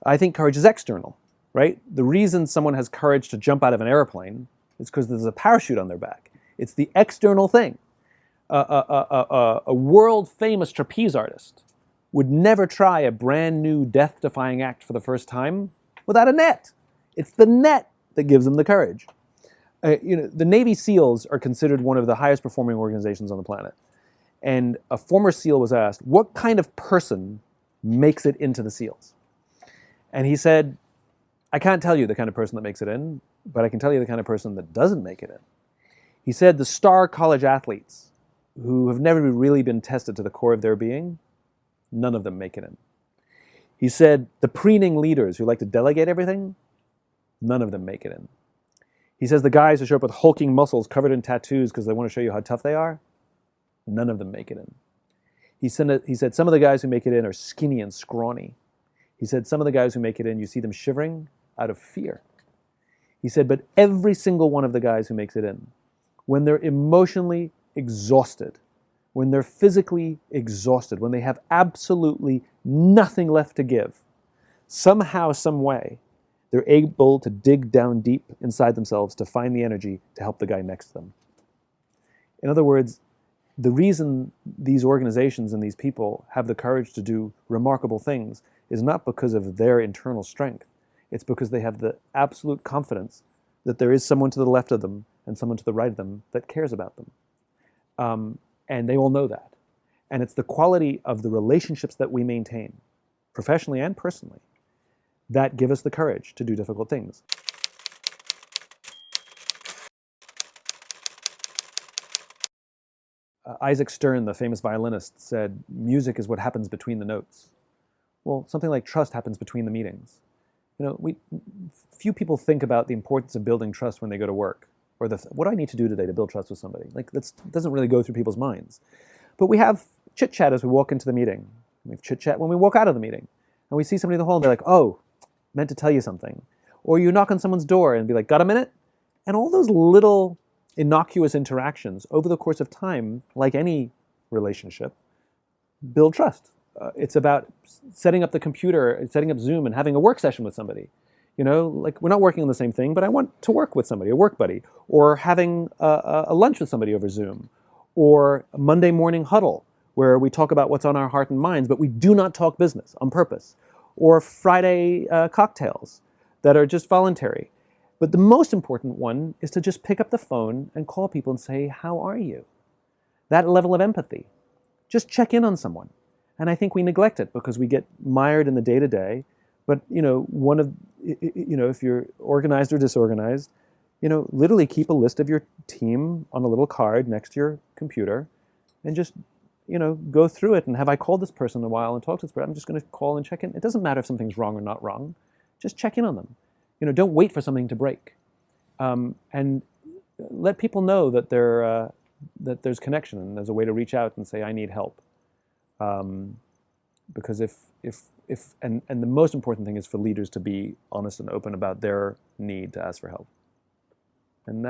I think courage is external, right? The reason someone has courage to jump out of an airplane is because there's a parachute on their back. It's the external thing. A world-famous trapeze artist would never try a brand new death-defying act for the first time without a net. It's the net that gives them the courage. The Navy SEALs are considered one of the highest performing organizations on the planet. And a former SEAL was asked, what kind of person makes it into the SEALs? And he said, I can't tell you the kind of person that makes it in, but I can tell you the kind of person that doesn't make it in. He said the star college athletes who have never really been tested to the core of their being, none of them make it in. He said the preening leaders who like to delegate everything, none of them make it in. He says the guys who show up with hulking muscles covered in tattoos because they want to show you how tough they are, none of them make it in. He said some of the guys who make it in are skinny and scrawny. He said some of the guys who make it in, you see them shivering out of fear. He said, but every single one of the guys who makes it in, when they're emotionally exhausted, when they're physically exhausted, when they have absolutely nothing left to give, somehow, some way, they're able to dig down deep inside themselves to find the energy to help the guy next to them. In other words, the reason these organizations and these people have the courage to do remarkable things is not because of their internal strength. It's because they have the absolute confidence that there is someone to the left of them and someone to the right of them that cares about them. And they all know that. And it's the quality of the relationships that we maintain, professionally and personally, that give us the courage to do difficult things. Isaac Stern, the famous violinist, said, music is what happens between the notes. Well, something like trust happens between the meetings. Few people think about the importance of building trust when they go to work, or what do I need to do today to build trust with somebody? Like, that doesn't really go through people's minds. But we have chit-chat as we walk into the meeting. We have chit-chat when we walk out of the meeting. And we see somebody in the hall and they're like, oh, meant to tell you something. Or you knock on someone's door and be like, got a minute? And all those little innocuous interactions over the course of time, like any relationship, build trust. It's about setting up the computer, setting up Zoom and having a work session with somebody. Like, we're not working on the same thing, but I want to work with somebody, a work buddy, or having a lunch with somebody over Zoom, or a Monday morning huddle where we talk about what's on our heart and minds, but we do not talk business on purpose, or Friday cocktails that are just voluntary. But the most important one is to just pick up the phone and call people and say, how are you? That level of empathy. Just check in on someone. And I think we neglect it because we get mired in the day-to-day. But, if you're organized or disorganized, literally keep a list of your team on a little card next to your computer and just, go through it. And have I called this person in a while and talked to this person? I'm just going to call and check in. It doesn't matter if something's wrong or not wrong. Just check in on them. Don't wait for something to break. And let people know that that there's connection and there's a way to reach out and say, I need help. Because and the most important thing is for leaders to be honest and open about their need to ask for help. And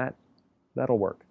that'll work.